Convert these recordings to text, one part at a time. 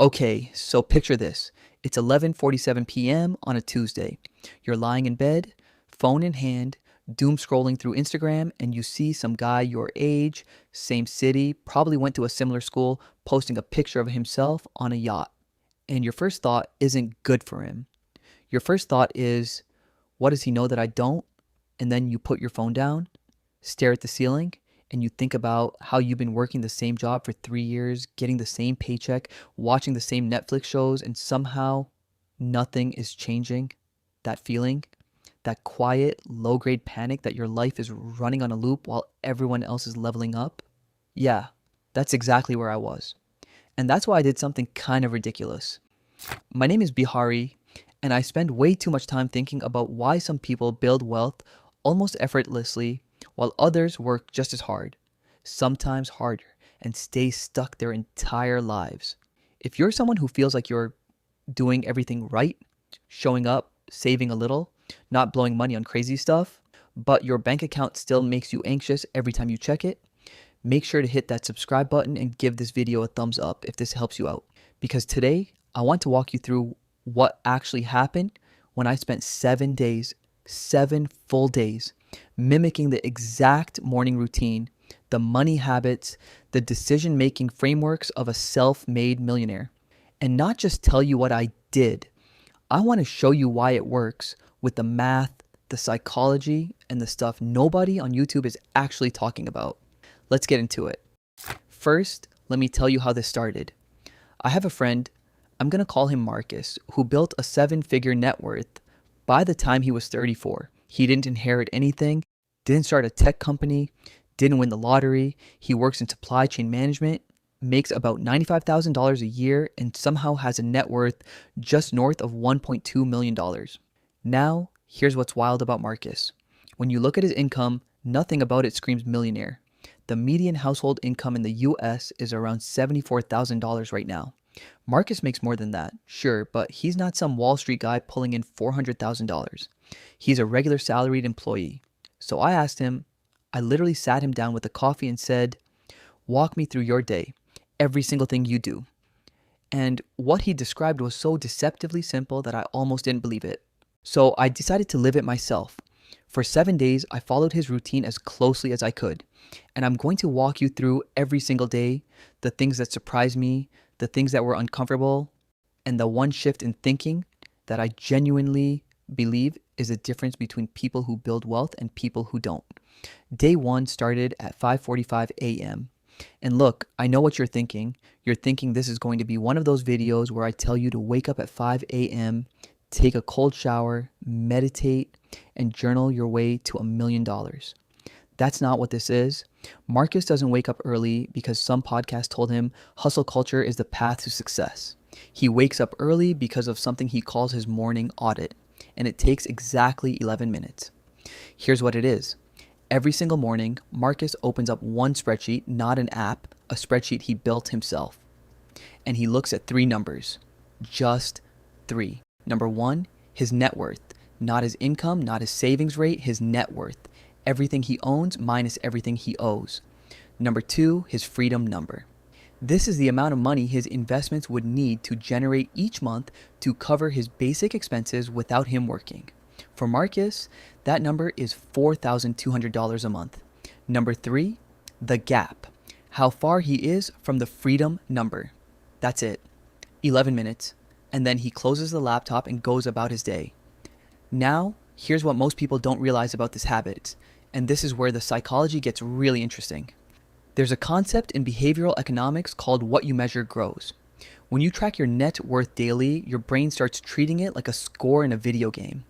Okay, so picture this. It's 11:47 p.m. on a Tuesday. You're lying in bed, phone in hand, doom scrolling through Instagram, and you see some guy your age, same city, probably went to a similar school, posting a picture of himself on a yacht. And your first thought isn't good for him. Your first thought is, what does he know that I don't? And then you put your phone down, stare at the ceiling, and you think about how you've been working the same job for 3 years, getting the same paycheck, watching the same Netflix shows, and somehow nothing is changing. That feeling, that quiet, low grade panic that your life is running on a loop while everyone else is leveling up. Yeah, that's exactly where I was. And that's why I did something kind of ridiculous. My name is Bihari, and I spend way too much time thinking about why some people build wealth almost effortlessly while others work just as hard, sometimes harder, and stay stuck their entire lives. If you're someone who feels like you're doing everything right, showing up, saving a little, not blowing money on crazy stuff, but your bank account still makes you anxious every time you check it, make sure to hit that subscribe button and give this video a thumbs up if this helps you out. Because today, I want to walk you through what actually happened when I spent 7 days, 7 full days, mimicking the exact morning routine, the money habits, the decision making frameworks of a self made millionaire. And not just tell you what I did, I want to show you why it works with the math, the psychology, and the stuff nobody on YouTube is actually talking about. Let's get into it. First, let me tell you how this started. I have a friend, I'm going to call him Marcus, who built a 7-figure net worth by the time he was 34. He didn't inherit anything, didn't start a tech company, didn't win the lottery. He works in supply chain management, makes about $95,000 a year, and somehow has a net worth just north of $1.2 million. Now, here's what's wild about Marcus. When you look at his income, nothing about it screams millionaire. The median household income in the US is around $74,000 right now. Marcus makes more than that, sure, but he's not some Wall Street guy pulling in $400,000. He's a regular salaried employee. So I asked him, I literally sat him down with a coffee and said, walk me through your day, every single thing you do. And what he described was so deceptively simple that I almost didn't believe it. So I decided to live it myself. For 7 days, I followed his routine as closely as I could. And I'm going to walk you through every single day, the things that surprised me, the things that were uncomfortable, and the one shift in thinking that I genuinely believe is the difference between people who build wealth and people who don't. Day one started at 5:45 a.m. And look, I know what you're thinking. You're thinking this is going to be one of those videos where I tell you to wake up at 5 a.m., take a cold shower, meditate, and journal your way to $1 million. That's not what this is. Marcus doesn't wake up early because some podcast told him hustle culture is the path to success. He wakes up early because of something he calls his morning audit, and it takes exactly 11 minutes. Here's what it is. Every single morning, Marcus opens up one spreadsheet, not an app, a spreadsheet he built himself. And he looks at 3 numbers. Just 3. Number 1, his net worth. Not his income, not his savings rate, his net worth. Everything he owns minus everything he owes. Number 2, his freedom number. This is the amount of money his investments would need to generate each month to cover his basic expenses without him working. For Marcus, that number is $4,200 a month. Number 3, the gap. How far he is from the freedom number. That's it. 11 minutes. And then he closes the laptop and goes about his day. Now, here's what most people don't realize about this habit. And this is where the psychology gets really interesting. There's a concept in behavioral economics called what you measure grows. When you track your net worth daily, your brain starts treating it like a score in a video game.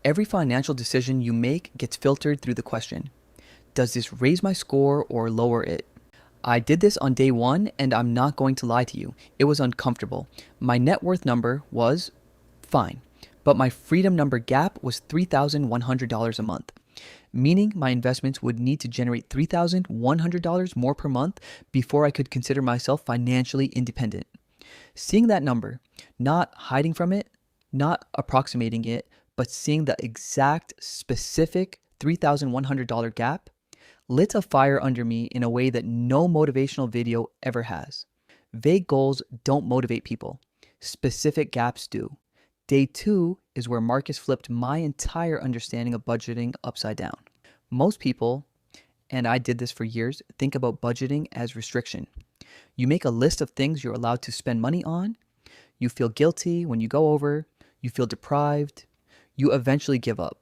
Every financial decision you make gets filtered through the question, does this raise my score or lower it? I did this on day 1, and I'm not going to lie to you. It was uncomfortable. My net worth number was fine, but my freedom number gap was $3,100 a month, meaning my investments would need to generate $3,100 more per month before I could consider myself financially independent. Seeing that number, not hiding from it, not approximating it, but seeing the exact specific $3,100 gap lit a fire under me in a way that no motivational video ever has. Vague goals don't motivate people. Specific gaps do. Day 2 is where Marcus flipped my entire understanding of budgeting upside down. Most people, and I did this for years, think about budgeting as restriction. You make a list of things you're allowed to spend money on. You feel guilty when you go over. You feel deprived. You eventually give up.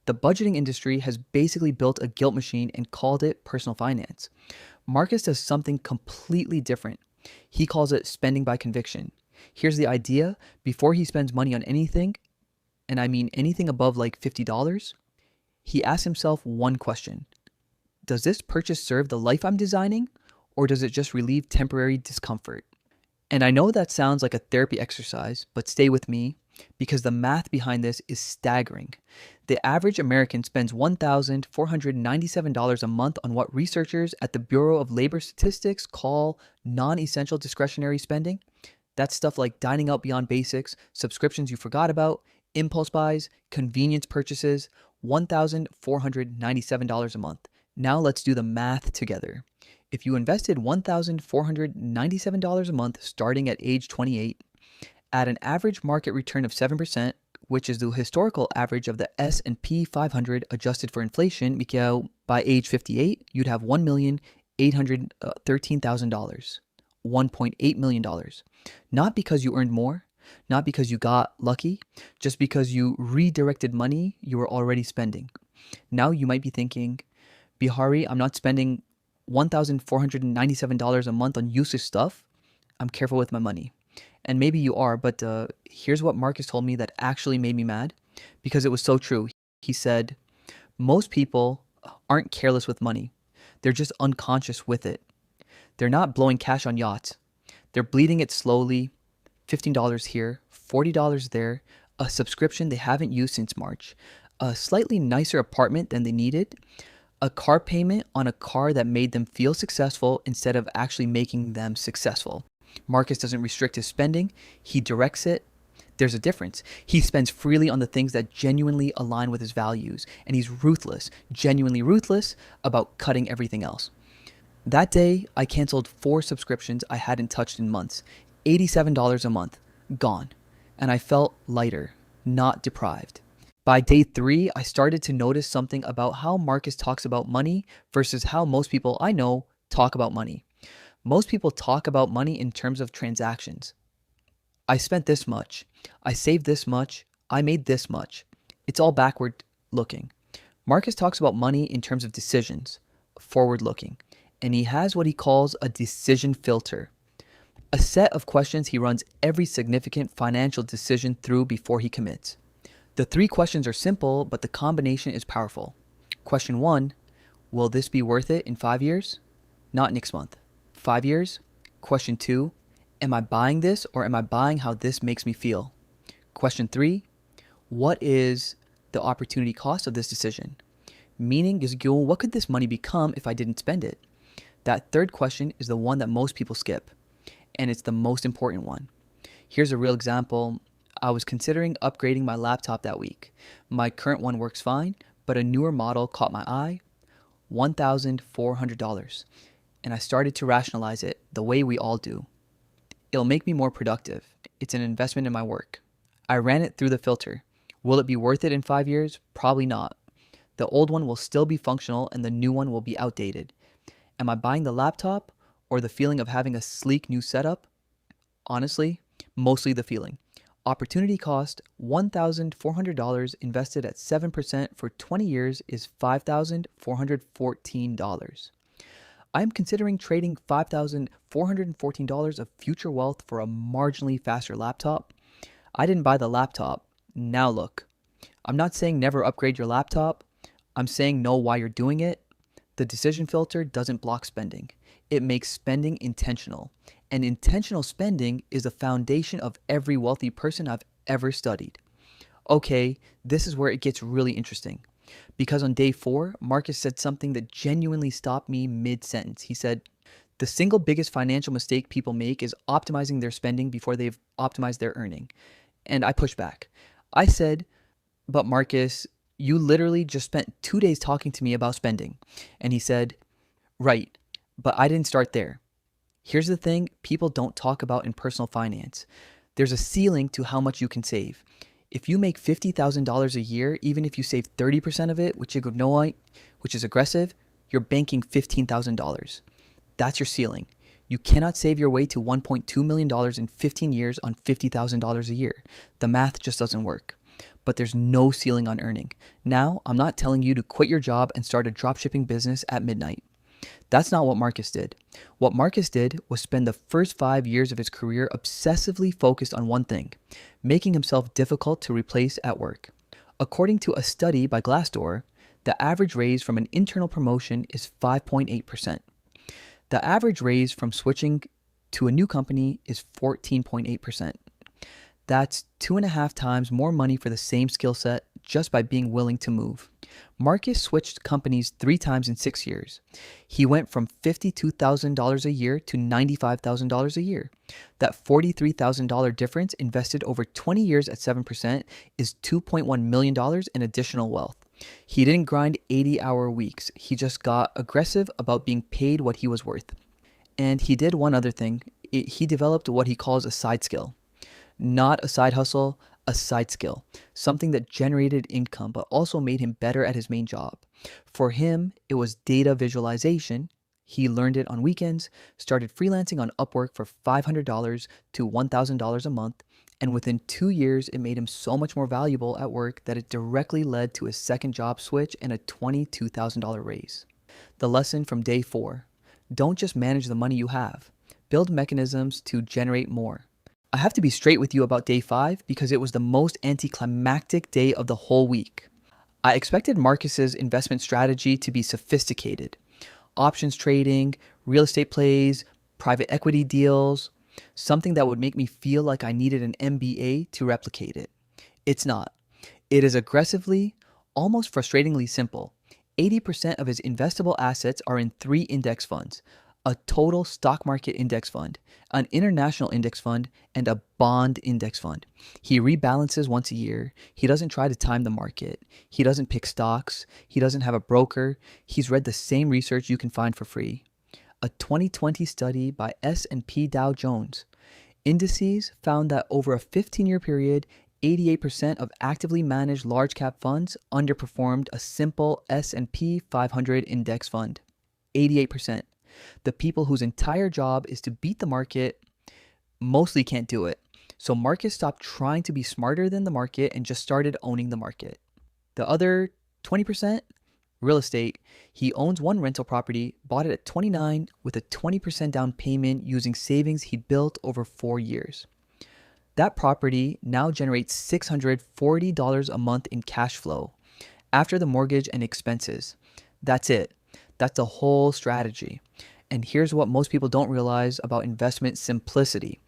The budgeting industry has basically built a guilt machine and called it personal finance. Marcus does something completely different. He calls it spending by conviction. Here's the idea: before he spends money on anything, and I mean anything above like $50, he asks himself one question: does this purchase serve the life I'm designing, or does it just relieve temporary discomfort? And I know that sounds like a therapy exercise, but stay with me because the math behind this is staggering. The average American spends $1,497 a month on what researchers at the Bureau of Labor Statistics call non-essential discretionary spending. That's stuff like dining out beyond basics, subscriptions you forgot about, impulse buys, convenience purchases, $1,497 a month. Now let's do the math together. If you invested $1,497 a month starting at age 28, at an average market return of 7%, which is the historical average of the S&P 500 adjusted for inflation, Mikhail, by age 58, you'd have $1,813,000, $1.8 million. Not because you earned more, not because you got lucky, just because you redirected money you were already spending. Now you might be thinking, Bihari, I'm not spending $1,497 a month on useless stuff. I'm careful with my money. And maybe you are, but here's what Marcus told me that actually made me mad because it was so true. He said, most people aren't careless with money. They're just unconscious with it. They're not blowing cash on yachts. They're bleeding it slowly, $15 here, $40 there, a subscription they haven't used since March, a slightly nicer apartment than they needed, a car payment on a car that made them feel successful instead of actually making them successful. Marcus doesn't restrict his spending, he directs it. There's a difference. He spends freely on the things that genuinely align with his values, and he's ruthless, genuinely ruthless about cutting everything else. That day, I canceled 4 subscriptions I hadn't touched in months, $87 a month, gone, and I felt lighter, not deprived. By day 3, I started to notice something about how Marcus talks about money versus how most people I know talk about money. Most people talk about money in terms of transactions. I spent this much. I saved this much. I made this much. It's all backward looking. Marcus talks about money in terms of decisions, forward looking. And he has what he calls a decision filter. A set of questions he runs every significant financial decision through before he commits. The 3 questions are simple, but the combination is powerful. Question 1, will this be worth it in 5 years? Not next month. 5 years? Question 2, am I buying this or am I buying how this makes me feel? Question 3, what is the opportunity cost of this decision? Meaning, what could this money become if I didn't spend it? That 3rd question is the one that most people skip, and it's the most important one. Here's a real example. I was considering upgrading my laptop that week. My current one works fine, but a newer model caught my eye, $1,400. And I started to rationalize it the way we all do. It'll make me more productive. It's an investment in my work. I ran it through the filter. Will it be worth it in 5 years? Probably not. The old one will still be functional and the new one will be outdated. Am I buying the laptop or the feeling of having a sleek new setup? Honestly, mostly the feeling. Opportunity cost, $1,400 invested at 7% for 20 years is $5,414. I'm considering trading $5,414 of future wealth for a marginally faster laptop. I didn't buy the laptop. Now look, I'm not saying never upgrade your laptop. I'm saying know why you're doing it. The decision filter doesn't block spending. It makes spending intentional. And intentional spending is the foundation of every wealthy person I've ever studied. Okay, this is where it gets really interesting. Because on day 4, Marcus said something that genuinely stopped me mid-sentence. He said, the single biggest financial mistake people make is optimizing their spending before they've optimized their earning. And I pushed back. I said, but Marcus, you literally just spent 2 days talking to me about spending. And he said, right, but I didn't start there. Here's the thing people don't talk about in personal finance. There's a ceiling to how much you can save. If you make $50,000 a year, even if you save 30% of it, which is aggressive, you're banking $15,000. That's your ceiling. You cannot save your way to $1.2 million in 15 years on $50,000 a year. The math just doesn't work. But there's no ceiling on earning. Now, I'm not telling you to quit your job and start a dropshipping business at midnight. That's not what Marcus did. What Marcus did was spend the first 5 years of his career obsessively focused on one thing, making himself difficult to replace at work. According to a study by Glassdoor, the average raise from an internal promotion is 5.8%. The average raise from switching to a new company is 14.8%. That's 2.5 times more money for the same skill set just by being willing to move. Marcus switched companies 3 times in 6 years. He went from $52,000 a year to $95,000 a year. That $43,000 difference invested over 20 years at 7% is $2.1 million in additional wealth. He didn't grind 80-hour weeks. He just got aggressive about being paid what he was worth. And he did one other thing. He developed what he calls a side skill. Not a side hustle, a side skill, something that generated income but also made him better at his main job. For him, it was data visualization. He learned it on weekends, started freelancing on Upwork for $500 to $1,000 a month, and within 2 years, it made him so much more valuable at work that it directly led to his second job switch and a $22,000 raise. The lesson from day 4: don't just manage the money you have, build mechanisms to generate more. I have to be straight with you about day 5 because it was the most anticlimactic day of the whole week. I expected Marcus's investment strategy to be sophisticated. Options trading, real estate plays, private equity deals, something that would make me feel like I needed an MBA to replicate it. It's not. It is aggressively, almost frustratingly simple. 80% of his investable assets are in 3 index funds: a total stock market index fund, an international index fund, and a bond index fund. He rebalances once a year. He doesn't try to time the market. He doesn't pick stocks. He doesn't have a broker. He's read the same research you can find for free. A 2020 study by S&P Dow Jones Indices found that over a 15-year period, 88% of actively managed large cap funds underperformed a simple S&P 500 index fund. 88%. The people whose entire job is to beat the market mostly can't do it. So Marcus stopped trying to be smarter than the market and just started owning the market. The other 20%, real estate. He owns one rental property, bought it at 29 with a 20% down payment using savings he built over 4 years. That property now generates $640 a month in cash flow after the mortgage and expenses. That's it. That's the whole strategy. And here's what most people don't realize about investment simplicity.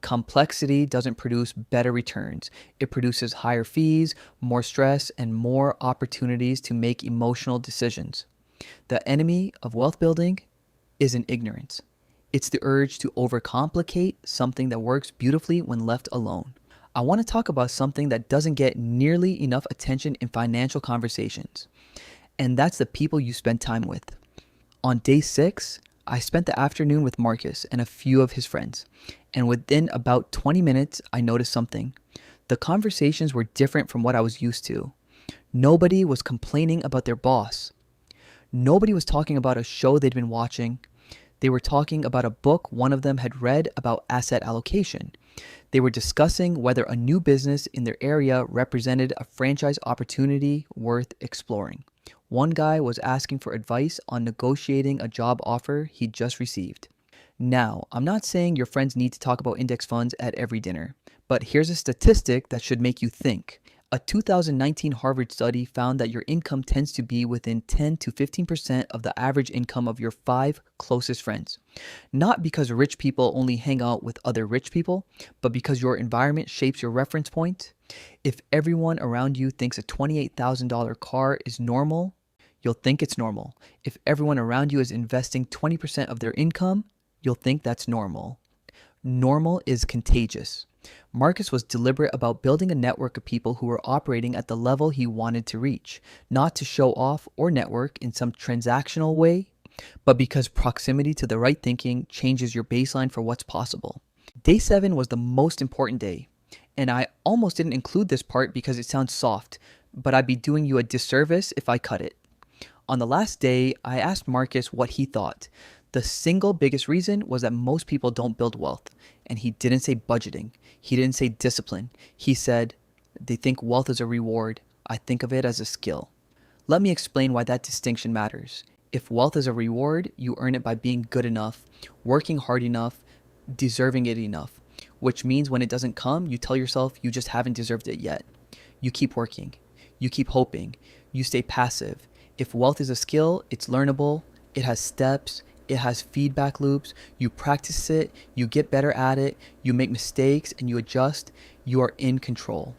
Complexity doesn't produce better returns. It produces higher fees, more stress, and more opportunities to make emotional decisions. The enemy of wealth building isn't ignorance. It's the urge to overcomplicate something that works beautifully when left alone. I want to talk about something that doesn't get nearly enough attention in financial conversations, and that's the people you spend time with. On day 6, I spent the afternoon with Marcus and a few of his friends, and within about 20 minutes, I noticed something. The conversations were different from what I was used to. Nobody was complaining about their boss. Nobody was talking about a show they'd been watching. They were talking about a book one of them had read about asset allocation. They were discussing whether a new business in their area represented a franchise opportunity worth exploring. One guy was asking for advice on negotiating a job offer he'd just received. Now, I'm not saying your friends need to talk about index funds at every dinner, but here's a statistic that should make you think. A 2019 Harvard study found that your income tends to be within 10 to 15% of the average income of your 5 closest friends. Not because rich people only hang out with other rich people, but because your environment shapes your reference point. If everyone around you thinks a $28,000 car is normal, you'll think it's normal. If everyone around you is investing 20% of their income, you'll think that's normal. Normal is contagious. Marcus was deliberate about building a network of people who were operating at the level he wanted to reach, not to show off or network in some transactional way. but because proximity to the right thinking changes your baseline for what's possible. Day 7 was the most important day, and I almost didn't include this part because it sounds soft, but I'd be doing you a disservice if I cut it. On the last day, I asked Marcus what he thought. The single biggest reason was that most people don't build wealth, and he didn't say budgeting. He didn't say discipline. He said, they think wealth is a reward. I think of it as a skill. Let me explain why that distinction matters. If wealth is a reward, you earn it by being good enough, working hard enough, deserving it enough, which means when it doesn't come, you tell yourself you just haven't deserved it yet. You keep working. You keep hoping. You stay passive. If wealth is a skill, it's learnable, it has steps, it has feedback loops, you practice it, you get better at it, you make mistakes, and you adjust, you are in control.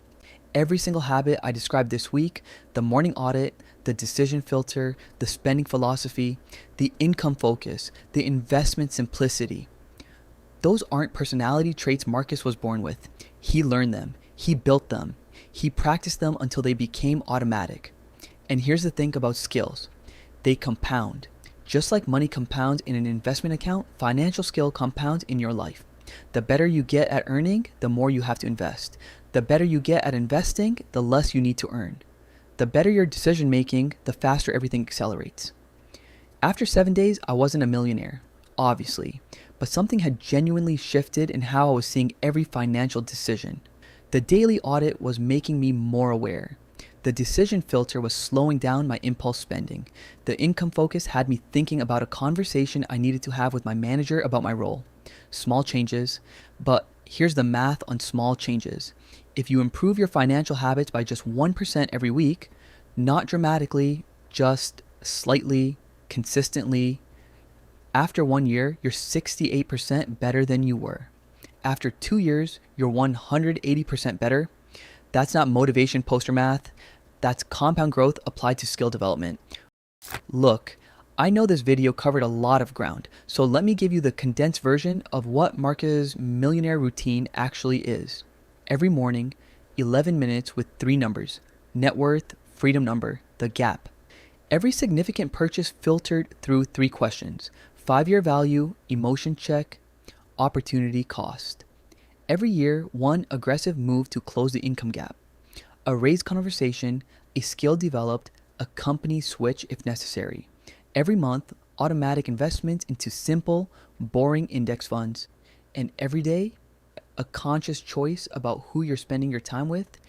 Every single habit I described this week, the morning audit, the decision filter, the spending philosophy, the income focus, the investment simplicity, those aren't personality traits Marcus was born with. He learned them. He built them. He practiced them until they became automatic. And here's the thing about skills. They compound. Just like money compounds in an investment account, financial skill compounds in your life. The better you get at earning, the more you have to invest. The better you get at investing, the less you need to earn. The better your decision making, the faster everything accelerates. After 7 days, I wasn't a millionaire, obviously, but something had genuinely shifted in how I was seeing every financial decision. The daily audit was making me more aware. The decision filter was slowing down my impulse spending. The income focus had me thinking about a conversation I needed to have with my manager about my role. Small changes, but here's the math on small changes. If you improve your financial habits by just 1% every week, not dramatically, just slightly, consistently, after 1 year, you're 68% better than you were. After 2 years, you're 180% better. That's not motivation poster math. That's compound growth applied to skill development. Look, I know this video covered a lot of ground, so let me give you the condensed version of what Marcus' millionaire routine actually is. Every morning, 11 minutes with 3 numbers: net worth, freedom number, the gap. Every significant purchase filtered through 3 questions: 5-year value, emotion check, opportunity cost. Every year, 1 aggressive move to close the income gap. A raised conversation, a skill developed, a company switch if necessary. Every month, automatic investments into simple, boring index funds. And every day, a conscious choice about who you're spending your time with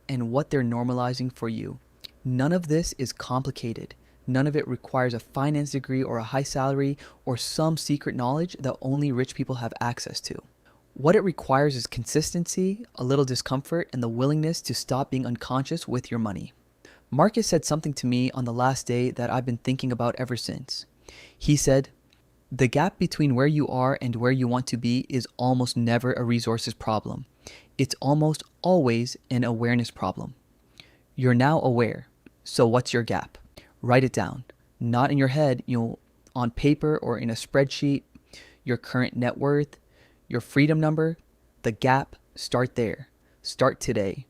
and what they're normalizing for you. None of this is complicated. None of it requires a finance degree or a high salary or some secret knowledge that only rich people have access to. What it requires is consistency, a little discomfort, and the willingness to stop being unconscious with your money. Marcus said something to me on the last day that I've been thinking about ever since. He said, the gap between where you are and where you want to be is almost never a resources problem. It's almost always an awareness problem. You're now aware. So what's your gap? Write it down. Not in your head, on paper or in a spreadsheet. Your current net worth, your freedom number, the gap, start there. Start today.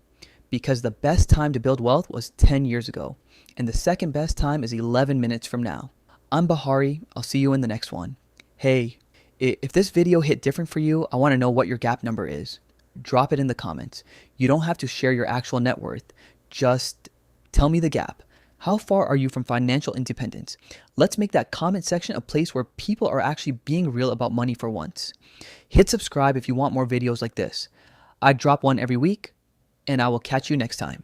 Because the best time to build wealth was 10 years ago, and the second best time is 11 minutes from now. I'm Bahari. I'll see you in the next one. Hey, if this video hit different for you, I want to know what your gap number is. Drop it in the comments. You don't have to share your actual net worth. Just tell me the gap. How far are you from financial independence? Let's make that comment section a place where people are actually being real about money for once. Hit subscribe if you want more videos like this. I drop one every week, and I will catch you next time.